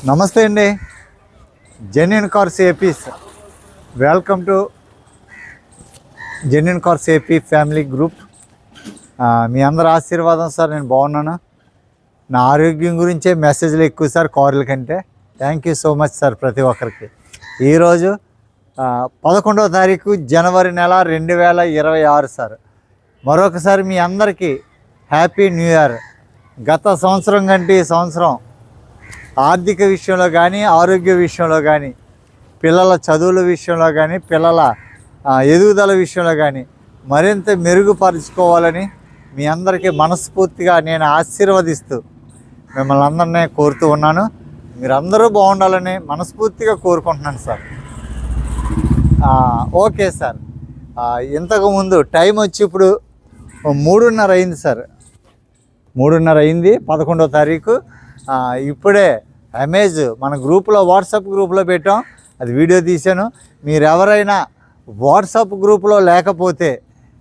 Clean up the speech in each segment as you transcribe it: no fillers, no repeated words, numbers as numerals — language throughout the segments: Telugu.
నమస్తే అండి. Genuine cars AP. Welcome to genuine cars AP family group. మీ అందరి ఆశీర్వాదం సార్. నేను బాగున్నాను. నా ఆరోగ్యం గురించే మెసేజ్లు ఎక్కువ సార్ కార్ల కంటే. Thank you so much sir ప్రతి ఒక్కరికి. ఈరోజు 11వ తారీఖు జనవరి నెల 2026 సార్. మరొకసారి మీ అందరికీ హ్యాపీ న్యూ ఇయర్. గత సంవత్సరం కంటే ఈ సంవత్సరం ఆర్థిక విషయంలో కానీ, ఆరోగ్య విషయంలో కానీ, పిల్లల చదువుల విషయంలో కానీ, పిల్లల ఎదుగుదల విషయంలో కానీ మరింత మెరుగుపరుచుకోవాలని మీ అందరికీ మనస్ఫూర్తిగా నేను ఆశీర్వదిస్తూ మిమ్మల్ని అందరినీ కోరుతూ ఉన్నాను. మీరందరూ బాగుండాలని మనస్ఫూర్తిగా కోరుకుంటున్నాను సార్. Okay sir. ఇంతకుముందు టైం వచ్చి ఇప్పుడు 3:30 అయింది సార్. 3:30 అయింది 11వ తారీఖు. ఇప్పుడే మన గ్రూప్లో, వాట్సాప్ గ్రూప్లో పెట్టాం, అది వీడియో తీశాను. మీరు ఎవరైనా వాట్సాప్ గ్రూప్లో లేకపోతే,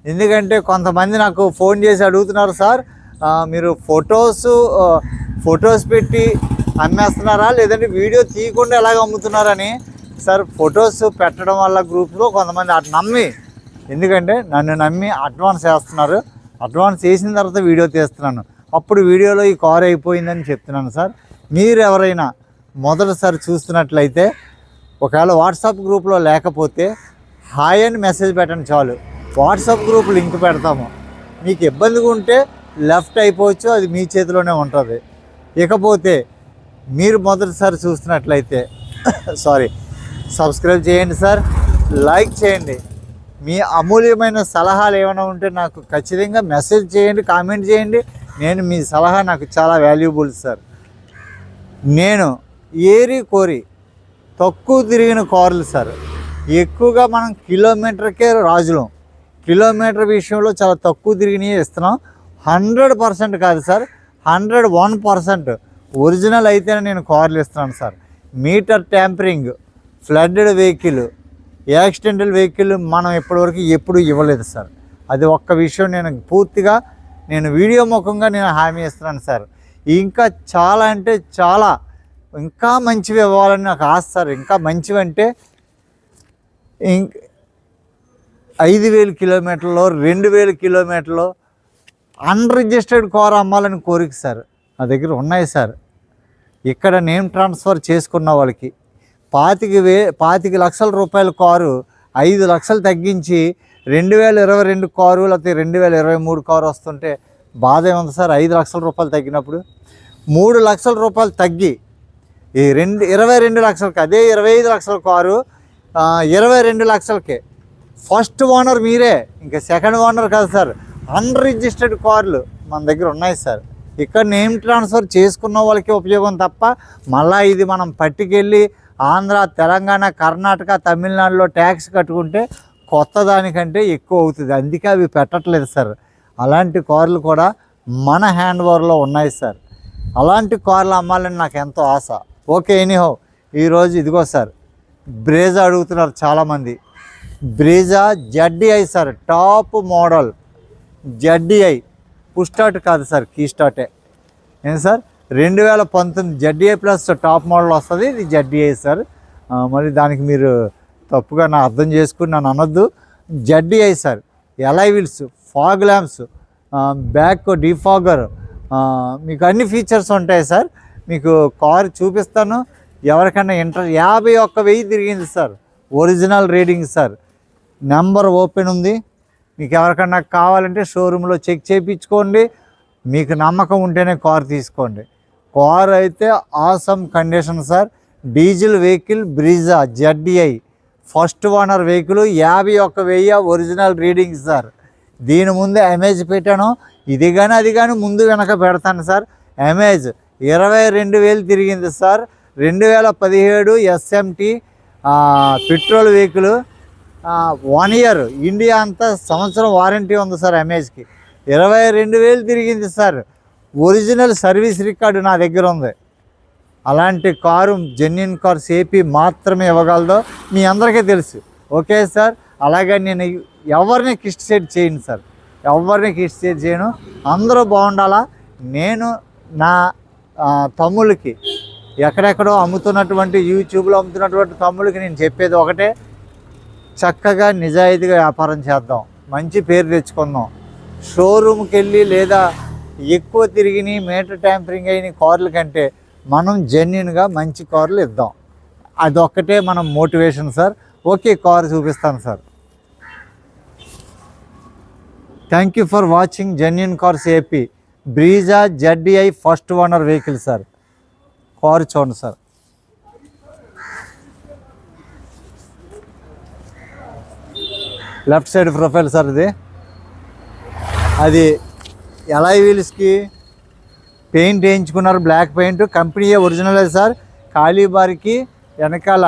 ఎందుకంటే కొంతమంది నాకు ఫోన్ చేసి అడుగుతున్నారు, సార్ మీరు ఫొటోస్ పెట్టి అమ్మేస్తున్నారా లేదంటే వీడియో తీయకుండా ఎలాగ అమ్ముతున్నారని. సార్ ఫొటోస్ పెట్టడం వల్ల గ్రూప్లో కొంతమంది అటు నమ్మి, ఎందుకంటే నన్ను నమ్మి అడ్వాన్స్ వేస్తున్నారు. అడ్వాన్స్ వేసిన తర్వాత వీడియో తీస్తున్నాను. అప్పుడు వీడియోలో ఈ కార్ అయిపోయిందని చెప్తున్నాను సార్. మీరు ఎవరైనా మొదటిసారి చూస్తున్నట్లయితే, ఒకవేళ వాట్సాప్ గ్రూప్లో లేకపోతే హాయ్ అని మెసేజ్ పెట్టండి చాలు. వాట్సాప్ గ్రూప్ లింక్ పెడతాము. మీకు ఇబ్బందిగా ఉంటే లెఫ్ట్ అయిపోవచ్చు, అది మీ చేతిలోనే ఉంటుంది. ఇకపోతే మీరు మొదటిసారి చూస్తున్నట్లయితే సబ్స్క్రైబ్ చేయండి సార్, లైక్ చేయండి. మీ అమూల్యమైన సలహాలు ఏమైనా ఉంటే నాకు ఖచ్చితంగా మెసేజ్ చేయండి, కామెంట్ చేయండి. మీ సలహా నాకు చాలా వాల్యుబుల్ సార్. నేను ఏరి కోరి తక్కువ తిరిగిన కార్లు సార్. ఎక్కువగా మనం కిలోమీటర్కే రాజులం. కిలోమీటర్ విషయంలో చాలా తక్కువ తిరిగినవి ఇస్తున్నాం. 100% కాదు సార్, 101% ఒరిజినల్ అయితేనే నేను కార్లు ఇస్తున్నాను sir. Meter tampering, flooded vehicle, accidental vehicle మనం ఎప్పుడు ఇవ్వలేదు సార్. అది ఒక్క విషయం నేను వీడియో ముఖంగా నేను హామీ ఇస్తున్నాను సార్. ఇంకా చాలా అంటే చాలా ఇంకా మంచివి ఇవ్వాలని నాకు ఆశ సార్. ఇంకా మంచివి అంటే 5,000 కిలోమీటర్లో, 2,000 కిలోమీటర్లో అన్రిజిస్టర్డ్ కార్ అమ్మాలని కోరిక సార్. నా దగ్గర ఉన్నాయి సార్. ఇక్కడ నేమ్ ట్రాన్స్ఫర్ చేసుకున్న వాళ్ళకి 25 లక్షల రూపాయల కారు 5 లక్షలు తగ్గించి 2022 కారు లేకపోతే 2023 కారు వస్తుంటే బాధ ఏముంది సార్? 5 లక్షల రూపాయలు తగ్గినప్పుడు 3 లక్షల రూపాయలు తగ్గి ఈ 22 లక్షలకి, అదే 25 లక్షల కారు 22 లక్షలకే. ఫస్ట్ ఓనర్ మీరే, ఇంకా సెకండ్ ఓనర్ కాదు సార్. అన్రిజిస్టర్డ్ కార్లు మన దగ్గర ఉన్నాయి సార్. ఇక్కడ నేమ్ ట్రాన్స్ఫర్ చేసుకున్న వాళ్ళకి ఉపయోగం తప్ప మళ్ళీ ఇది మనం పట్టుకెళ్ళి ఆంధ్ర, తెలంగాణ, కర్ణాటక, తమిళనాడులో ట్యాక్స్ కట్టుకుంటే కొత్త దానికంటే ఎక్కువ అవుతుంది. అందుకే అవి పెట్టట్లేదు సార్. అలాంటి కార్లు కూడా మన హ్యాండ్ ఓవర్లో ఉన్నాయి సార్. అలాంటి కార్లు అమ్మాలని నాకు ఎంతో ఆశ. ఓకే, ఎనీహో ఈరోజు ఇదిగో సార్, బ్రేజా అడుగుతున్నారు చాలామంది. బ్రేజా ZDI sir, top model ZDI. Push start కాదు సార్, కీ స్టార్టే. ఏం sir, 2019 ZDI plus top model వస్తుంది. ఇది ZDI సార్. మరి దానికి మీరు తప్పుగా అర్థం చేసుకుని నన్ను అనొద్దు. ZDI sir. Alloy wheels, fog lamps, back defogger, మీకు అన్ని ఫీచర్స్ ఉంటాయి సార్. మీకు కార్ చూపిస్తాను. ఎవరికైనా 51,000 తిరిగింది sir. Original reading sir. Number open ఉంది. మీకు ఎవరికన్నా కావాలంటే షోరూంలో చెక్ చేయించుకోండి. మీకు నమ్మకం ఉంటేనే కార్ తీసుకోండి. కార్ అయితే awesome condition sir. Diesel vehicle Brezza ZDI first owner vehicle. 51,000 original reading sir. దీని ముందు అమేజ్ పెట్టాను. ఇది కానీ అది కానీ ముందు వెనక పెడతాను సార్. అమేజ్ 22,000 తిరిగింది sir. 2017 SMT petrol vehicle. 1 year India అంతా సంవత్సరం వారంటీ ఉంది సార్. అమేజ్కి 22,000 తిరిగింది సార్. ఒరిజినల్ సర్వీస్ రికార్డు నా దగ్గర ఉంది. అలాంటి కారు జెన్యూన్ కార్స్ ఏపీ మాత్రమే ఇవ్వగలదో మీ అందరికీ తెలుసు. Okay sir. అలాగే నేను ఎవరిని కిస్టేట్ చేయను సార్, ఎవరిని కిస్టేట్ చేయను. అందరూ బాగుండాలా. నేను నా తమ్ముళ్ళకి ఎక్కడెక్కడో అమ్ముతున్నటువంటి యూట్యూబ్లో అమ్ముతున్నటువంటి తమ్ముళ్ళకి నేను చెప్పేది ఒకటే, చక్కగా నిజాయితీగా వ్యాపారం చేద్దాం, మంచి పేరు తెచ్చుకుందాం. షోరూమ్కి వెళ్ళి లేదా ఎక్కువ తిరిగి మీటర్ ట్యాంపరింగ్ అయిన కార్ల కంటే మనం జెన్యున్గా మంచి కార్లు ఇద్దాం. అదొక్కటే మనం మోటివేషన్ సార్. ఓకే, కార్ చూపిస్తాను sir. Thank you for watching genuine cars AP. Brezza ZDI first owner vehicle sir. Car చూడండి sir. Left side profile sir ఇది. అది ఎలాయ్ వీల్స్కి పెయింట్ వేయించుకున్నారు, బ్లాక్ పెయింట్, కంపెనీయే ఒరిజినలే సార్. ఖాళీ బార్కి వెనకాల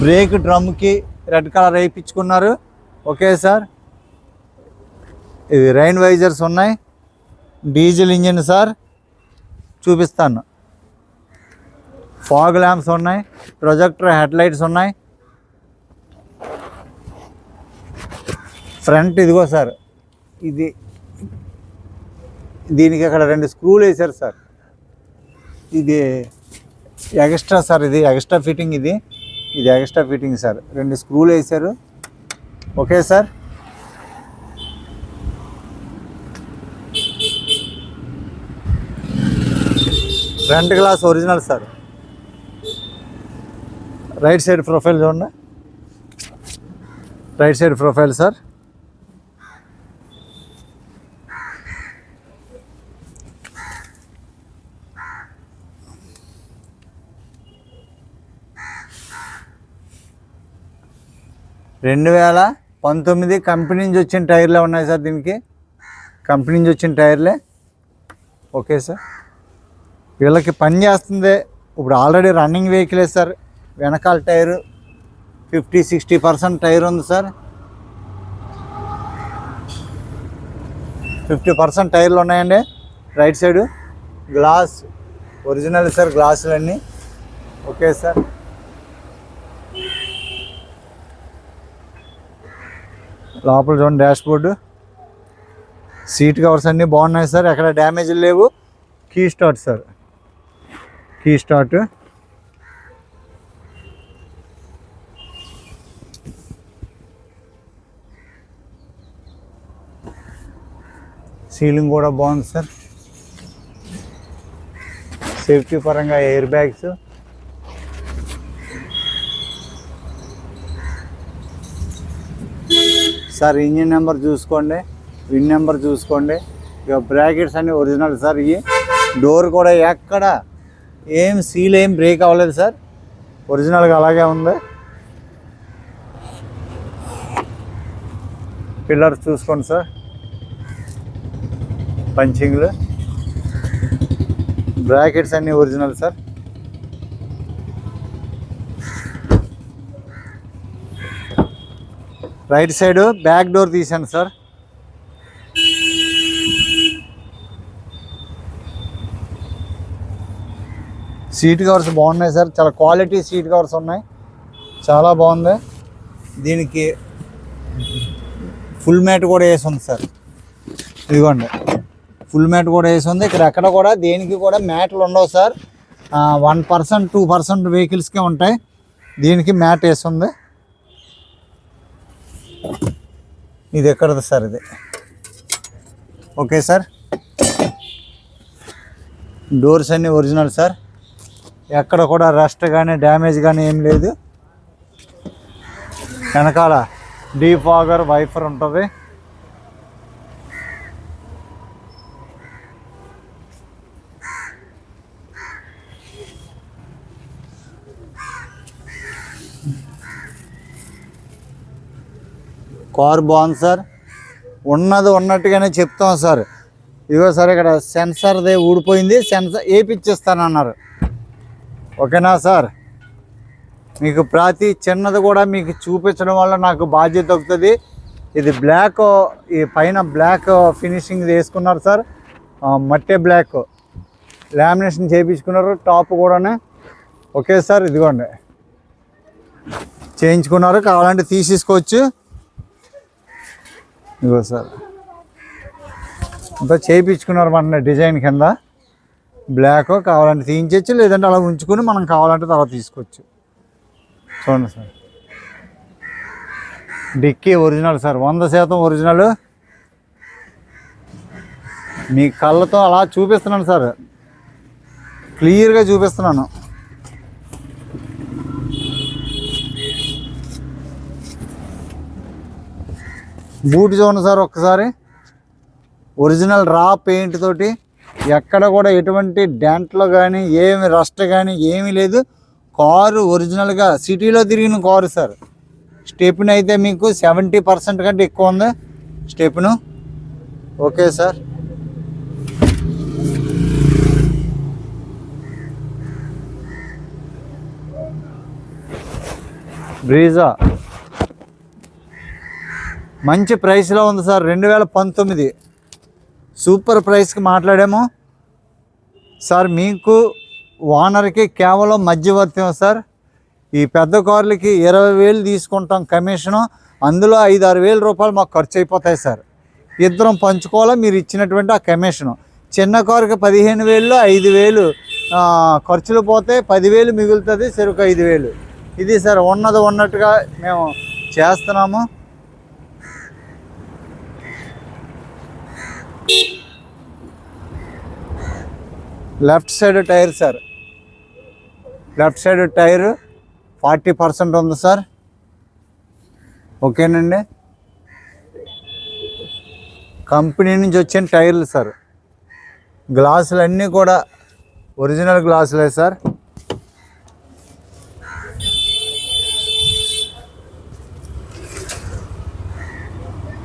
బ్రేక్ డ్రమ్కి రెడ్ కలర్ వేయించుకున్నారు. Okay sir. ఇది రైన్ వైజర్స్ ఉన్నాయి, డీజిల్ ఇంజిన్ సార్. చూపిస్తాను. ఫాగ్ ల్యాంప్స్ ఉన్నాయి, ప్రొజెక్టర్ హెడ్లైట్స్ ఉన్నాయి. ఫ్రంట్ ఇదిగో సార్, ఇది దీనికి అక్కడ 2 స్క్రూలు వేశారు సార్. ఇది ఎక్స్ట్రా సార్, ఇది ఎక్స్ట్రా ఫిట్టింగ్. ఇది ఎక్స్ట్రా ఫిట్టింగ్ సార్. 2 స్క్రూలు వేశారు. Okay sir. Front glass original sir. Right side profile చూడండి. Right side profile sir. రెండు 2019 కంపెనీ నుంచి వచ్చిన టైర్లే ఉన్నాయి సార్. దీనికి కంపెనీ నుంచి వచ్చిన టైర్లే. Okay sir. వీళ్ళకి పని చేస్తుంది. ఇప్పుడు ఆల్రెడీ రన్నింగ్ వెహికలే సార్. వెనకాల టైరు 50-60% టైర్ ఉంది సార్. 50% టైర్లు ఉన్నాయండి. Right side glass original sir, గ్లాసులన్నీ. Okay sir. లోపల చూడండి, డాష్ బోర్డు, సీట్ కవర్స్ అన్నీ బాగున్నాయి సార్. ఎక్కడ డ్యామేజ్లు లేవు. Key start sir, key start. Ceiling కూడా బాగుంది సార్. సేఫ్టీ పరంగా air bags. Sir engine number చూసుకోండి, విన్ నెంబర్ చూసుకోండి. ఇక బ్రాకెట్స్ అన్నీ ఒరిజినల్ సార్. ఇవి డోర్ కూడా ఎక్కడ ఏం సీల్ ఏం బ్రేక్ అవ్వలేదు సార్. ఒరిజినల్గా అలాగే ఉంది. పిల్లర్స్ చూసుకోండి సార్, పంచింగ్లు. బ్రాకెట్స్ అన్నీ original sir. Right side back door తీసాను సార్. సీట్ కవర్స్ బాగున్నాయి సార్. చాలా క్వాలిటీ సీట్ కవర్స్ ఉన్నాయి. చాలా బాగుంది. దీనికి ఫుల్ మ్యాట్ కూడా వేసి ఉంది సార్. ఇదిగోండి, ఫుల్ మ్యాట్ కూడా వేసి ఉంది. ఇక్కడ ఎక్కడ కూడా దేనికి కూడా మ్యాట్లు ఉండవు సార్. 1%, 2% వెహికల్స్కే ఉంటాయి. దీనికి మ్యాట్ వేసి ఉంది. ఇది ఎక్కడది సార్? ఇది ఓకే సార్. డోర్స్ అన్నీ ఒరిజినల్ సార్. ఎక్కడ కూడా రస్ట్ కానీ డ్యామేజ్ కానీ ఏం లేదు. వెనకాల డీఫాగర్ వైఫర్ ఉంటుంది. కార్ బాగుంది సార్. ఉన్నది ఉన్నట్టుగానే చెప్తాం సార్. ఇదిగో సార్, ఇక్కడ సెన్సర్దే ఊడిపోయింది, సెన్సర్ వేపిచ్చేస్తానన్నారు. ఓకేనా సార్? మీకు ప్రతి చిన్నది కూడా మీకు చూపించడం వల్ల నాకు బాధ్యత అవుతుంది. ఇది బ్లాక్, ఈ పైన బ్లాక్ ఫినిషింగ్ వేసుకున్నారు సార్. మట్టే బ్లాక్ లామినేషన్ చేయించుకున్నారు. టాప్ కూడానే ఓకే సార్. ఇదిగోండి, చేయించుకున్నారు. కావాలంటే తీసేసుకోవచ్చు. ఇదిగో సార్, అంతా చేయించుకున్నారు మన డిజైన్ కింద. బ్లాక్ కావాలంటే తీయించవచ్చు, లేదంటే అలా ఉంచుకొని మనం కావాలంటే తర్వాత తీసుకోవచ్చు. చూడండి sir, dickey original sir, 100% original. మీ కళ్ళతో అలా చూపిస్తున్నాను సార్, క్లియర్గా చూపిస్తున్నాను. బూట్ చూడండి సార్ ఒక్కసారి, ఒరిజినల్ రా పెయింట్ తోటి, ఎక్కడ కూడా ఎటువంటి డెంట్లో కానీ ఏమి రస్ట్ కానీ ఏమీ లేదు. కారు ఒరిజినల్గా సిటీలో తిరిగిన కారు సార్. స్టెప్ని అయితే మీకు 70% కంటే ఎక్కువ ఉంది స్టెప్ను. ఓకే సార్, బ్రీజా మంచి ప్రైస్లో ఉంది సార్, 2019 సూపర్ ప్రైస్కి మాట్లాడాము సార్. మీకు ఓనర్కి కేవలం మధ్యవర్తం సార్. ఈ పెద్ద కార్లకి 20,000 తీసుకుంటాం కమిషను, అందులో 5-6 వేల రూపాయలు మాకు ఖర్చు అయిపోతాయి సార్. ఇద్దరం పంచుకోవాలా మీరు ఇచ్చినటువంటి ఆ కమిషను. చిన్న కారుకి 15,000లో 5,000 ఖర్చులు పోతే 10,000 మిగులుతుంది, చెరుకు 5,000. ఇది సార్ ఉన్నది ఉన్నట్టుగా మేము చేస్తున్నాము. Left side tyre sir, left side tyre 40% ఉంది సార్. ఓకేనండి, కంపెనీ నుంచి వచ్చిన టైర్లు సార్. గ్లాసులు అన్నీ కూడా ఒరిజినల్ గ్లాసులే సార్.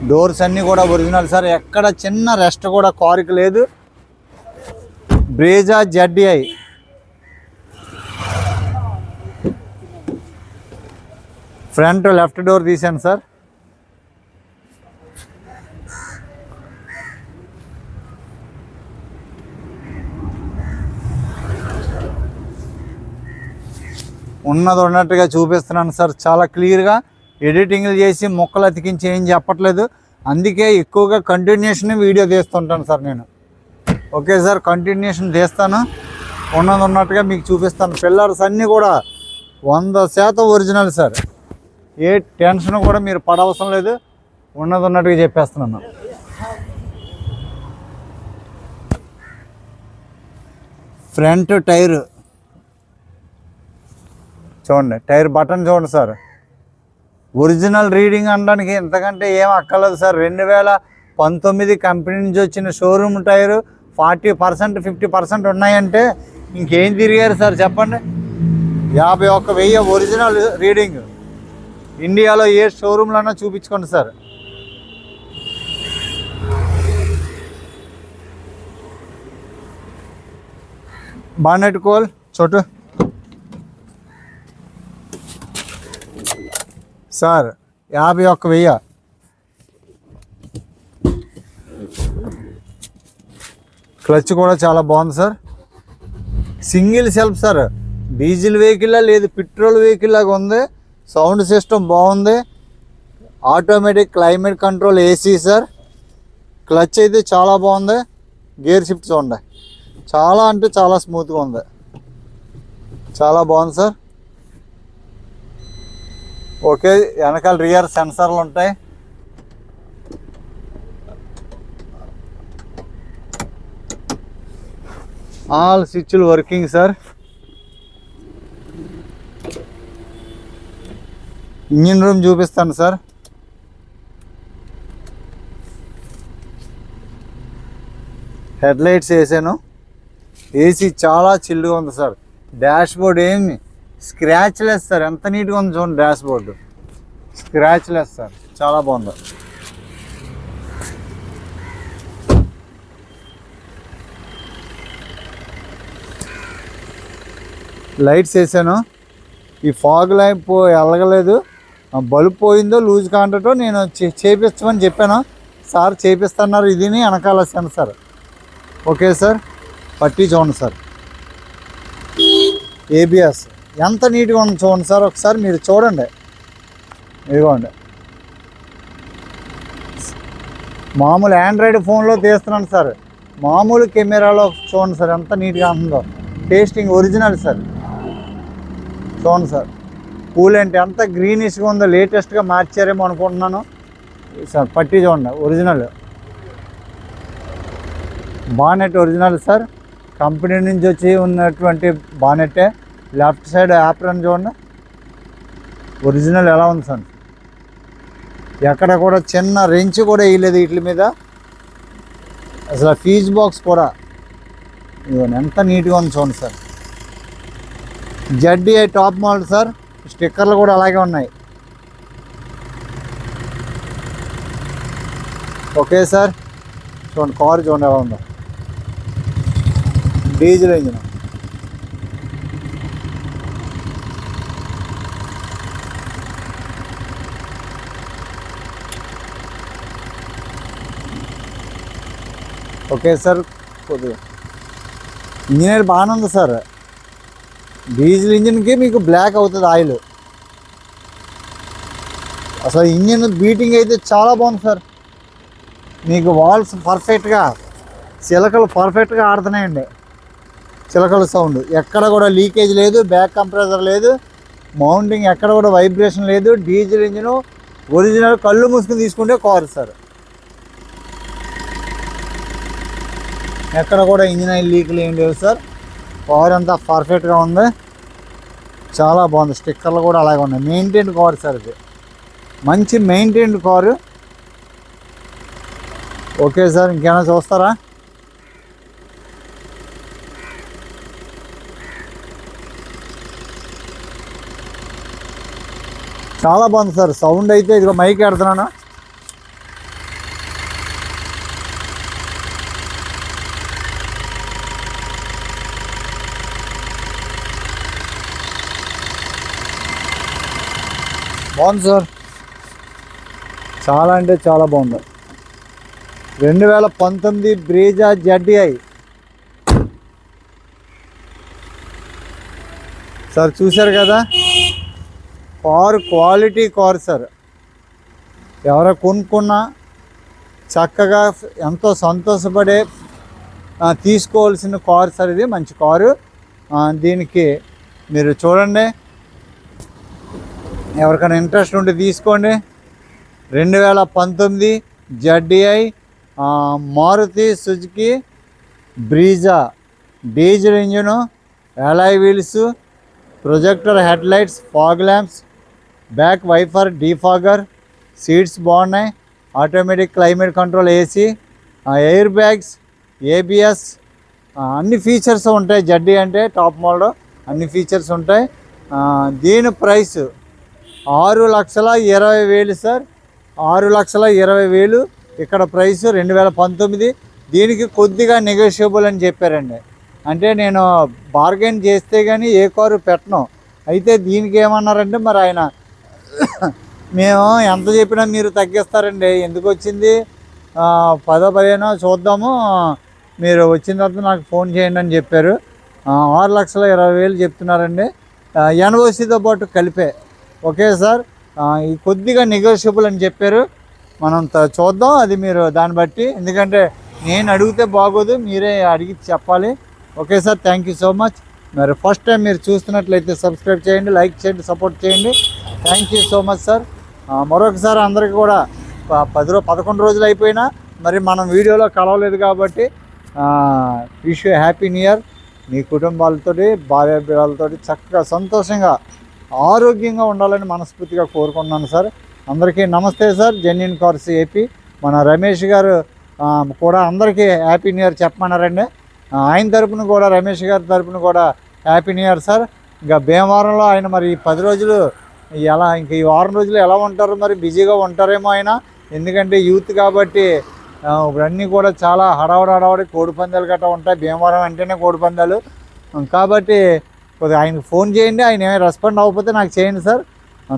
డోర్స్ అన్నీ కూడా ఒరిజినల్ సార్, ఎక్కడ చిన్న రెస్ట్ కూడా కారుకి లేదు. బ్రేజా ZDI ఫ్రంట్ లెఫ్ట్ డోర్ తీసాను సార్. ఉన్నది ఉన్నట్టుగా చూపిస్తున్నాను సార్, చాలా క్లియర్గా. ఎడిటింగ్లు చేసి మొక్కలు అతికించి ఏం చెప్పట్లేదు, అందుకే ఎక్కువగా కంటిన్యూషన్ వీడియో తీస్తుంటాను సార్ నేను. ఓకే సార్, కంటిన్యూషన్ తీస్తాను, ఉన్నది ఉన్నట్టుగా మీకు చూపిస్తాను. పిల్లర్స్ అన్నీ కూడా 100% ఒరిజినల్ సార్, ఏ టెన్షన్ కూడా మీరు పడవసరం లేదు, ఉన్నది ఉన్నట్టుగా చెప్పేస్తున్నాను. ఫ్రంట్ టైర్ చూడండి, టైర్ బటన్ చూడండి సార్, ఒరిజినల్ రీడింగ్ అనడానికి ఇంతకంటే ఏం అక్కర్లేదు సార్. 2019 కంపెనీ నుంచి వచ్చిన షోరూమ్ టైరు 40% 50% ఉన్నాయంటే ఇంకేం తిరిగారు సార్ చెప్పండి. 51,000 ఒరిజినల్ రీడింగ్. ఇండియాలో ఏ షోరూమ్లన్నా చూపించుకోండి సార్. బానెట్ కోల్ చోటు సార్, 51,000. క్లచ్ కూడా చాలా బాగుంది sir, single self sir. Diesel వెహికల్లా లేదు, పెట్రోల్ వెహికల్ లాగా ఉంది. సౌండ్ సిస్టమ్ బాగుంది, automatic climate control AC sir. Clutch అయితే చాలా బాగుంది, గేర్ షిఫ్ట్ చూడండి, చాలా అంటే చాలా స్మూత్గా ఉంది, చాలా బాగుంది సార్. ఓకే, వెనకాల రియర్ సెన్సర్లు ఉంటాయి. ఆల్ స్విచ్లు వర్కింగ్ సార్. ఇంజిన్ రూమ్ చూపిస్తాను సార్. హెడ్ లైట్స్ వేసాను, AC చాలా చిల్లుగా ఉంది సార్. డాష్ బోర్డ్ ఏమి స్క్రాచ్ లెస్ సార్, ఎంత నీట్గా ఉంది చూడండి. Dash board scratch less sir, చాలా బాగుంది. లైట్స్ వేసాను, ఈ ఫాగ్ లైట్ వెళ్ళగలేదు, బల్బ్ పోయిందో లూజ్ కాంటాక్టో నేను చేపిస్తామని చెప్పాను సార్, చేపిస్తున్నారు. ఇదిని వెనకాల సెన్సార్. ఓకే సార్, పట్టి చూడండి సార్. ABS ఎంత నీట్గా ఉంది చూడండి సార్, ఒకసారి మీరు చూడండి. ఇదిగోండి, మామూలు ఆండ్రాయిడ్ ఫోన్లో తీస్తున్నాను సార్, మామూలు కెమెరాలో చూడండి సార్ ఎంత నీట్గా ఉందో. Tasting original sir. చూడండి సార్ కూలెంట్ ఎంత గ్రీనిష్గా ఉందో, లేటెస్ట్గా మార్చారేమో అనుకుంటున్నాను సార్. పట్టి చూడండి original. Bonnet original sir, company నుంచి వచ్చి ఉన్నటువంటి బానెట్టే. లెఫ్ట్ సైడ్ యాప్రన్ చూడండి ఒరిజినల్ ఎలా ఉంది సార్. ఎక్కడ కూడా చిన్న రెంచ్ కూడా వేయలేదు వీటి మీద. అసలు ఫీజ్ బాక్స్ కూడా ఇవన్నీ ఎంత నీట్గా ఉంది చూడండి sir. ZDI top model sir. స్టిక్కర్లు కూడా అలాగే ఉన్నాయి. ఓకే సార్ చూడండి కారు చూడండి ఎలా ఉందో. Diesel engine. ఓకే సార్ కొద్దిగా ఇంజనీర్ బాగానే ఉంది సార్. డీజిల్ ఇంజిన్కి మీకు బ్లాక్ అవుతుంది ఆయిల్. అసలు ఇంజిన్ బీటింగ్ అయితే చాలా బాగుంది సార్. మీకు వాల్స్ పర్ఫెక్ట్గా, చిలకలు పర్ఫెక్ట్గా ఆడుతున్నాయండి. చిలకల సౌండ్ ఎక్కడ కూడా లీకేజ్ లేదు, బ్యాక్ కంప్రెసర్ లేదు, మౌంటింగ్ ఎక్కడ కూడా వైబ్రేషన్ లేదు. డీజిల్ ఇంజిన్ ఒరిజినల్, కళ్ళు మూసుకుని తీసుకుంటే కారు సార్. ఎక్కడ కూడా ఇంజిన్ ఆయిల్ లీక్లు ఏం లేవు సార్. కారు అంతా పర్ఫెక్ట్గా ఉంది, చాలా బాగుంది. స్టిక్కర్లు కూడా అలాగే ఉన్నాయి. మెయింటైన్డ్ కారు సార్ ఇది, మంచి మెయింటైన్డ్ కారు. ఓకే సార్ ఇంకేమైనా చూస్తారా? చాలా బాగుంది సార్. సౌండ్ అయితే ఇదిగో మైక్ పెడుతున్నాను. బాగుంది సార్, చాలా అంటే చాలా బాగుంది. 2019 బ్రీజా జడ్డీఐ సార్. చూశారు కదా కారు, క్వాలిటీ కారు సార్. ఎవరో కొనుక్కున్నా చక్కగా ఎంతో సంతోషపడే తీసుకోవాల్సిన కారు సార్ ఇది. మంచి కారు. దీనికి మీరు చూడండి, ఎవరికైనా ఇంట్రెస్ట్ ఉంటే తీసుకోండి. 2019 ZDI Maruti Suzuki Brezza, diesel engine, alloy wheels, projector head lights, fog lamps, back wiper, defogger, seats బాగున్నాయి, automatic climate control, AC, air bags, ABS, అన్ని ఫీచర్స్ ఉంటాయి. జడ్డీ అంటే టాప్ మోడల్, అన్ని ఫీచర్స్ ఉంటాయి. దీని ప్రైస్ 6,20,000 సార్. 6,20,000 ఇక్కడ ప్రైస్ 2019. దీనికి కొద్దిగా నెగోషియబుల్ అని చెప్పారండి. అంటే నేను బార్గెన్ చేస్తే కానీ ఏ కారు పెట్టను. అయితే దీనికి ఏమన్నారంటే మరి ఆయన మేము ఎంత చెప్పినా మీరు తగ్గిస్తారండి. ఎందుకు వచ్చింది 10-15 చూద్దాము, మీరు వచ్చిన తర్వాత నాకు ఫోన్ చేయండి అని చెప్పారు. 6,20,000 చెప్తున్నారండి, ఎన్ఓసితో పాటు కలిపే. ఓకే సార్ ఈ కొద్దిగా నెగోషియబుల్ అని చెప్పారు. మనం చూద్దాం అది మీరు దాన్ని బట్టి. ఎందుకంటే నేను అడిగితే బాగోదు, మీరే అడిగి చెప్పాలి. Okay sir thank you so much. మరి ఫస్ట్ టైం మీరు చూస్తున్నట్లయితే సబ్స్క్రైబ్ చేయండి, లైక్ చేయండి, సపోర్ట్ చేయండి. Thank you so much sir. మరొకసారి అందరికీ కూడా 11 రోజులు అయిపోయినా మరి మనం వీడియోలో కలవలేదు కాబట్టి wish you happy new year. మీ కుటుంబాలతో, భార్య పిల్లలతో చక్కగా సంతోషంగా ఆరోగ్యంగా ఉండాలని మనస్ఫూర్తిగా కోరుకున్నాను సార్. అందరికీ నమస్తే సార్. జెన్యూన్ కార్స్ ఏపీ మన రమేష్ గారు కూడా అందరికీ హ్యాపీ న్యూ ఇయర్ చెప్పమన్నారండి. ఆయన తరపున కూడా, రమేష్ గారి తరపున కూడా హ్యాపీ న్యూ ఇయర్ సార్. ఇంకా భీమవరంలో ఆయన మరి 10 రోజులు ఎలా, ఇంక ఈ వారం రోజులు ఎలా ఉంటారు మరి, బిజీగా ఉంటారేమో ఆయన. ఎందుకంటే యూత్ కాబట్టి ఇవన్నీ కూడా చాలా హడావడి కోడిపందాలు గట్రా ఉంటాయి. భీమవరం అంటేనే కోడిపందాలు కాబట్టి కొద్దిగా ఆయనకు ఫోన్ చేయండి. ఆయన ఏమైనా రెస్పాండ్ అవ్వకపోతే నాకు చేయండి sir.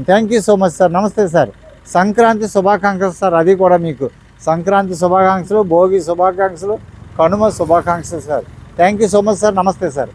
Thank you so much sir. నమస్తే సార్. సంక్రాంతి శుభాకాంక్షలు సార్. అది కూడా మీకు సంక్రాంతి శుభాకాంక్షలు, భోగి శుభాకాంక్షలు, కనుమ శుభాకాంక్షలు sir. Thank you so much sir. నమస్తే సార్.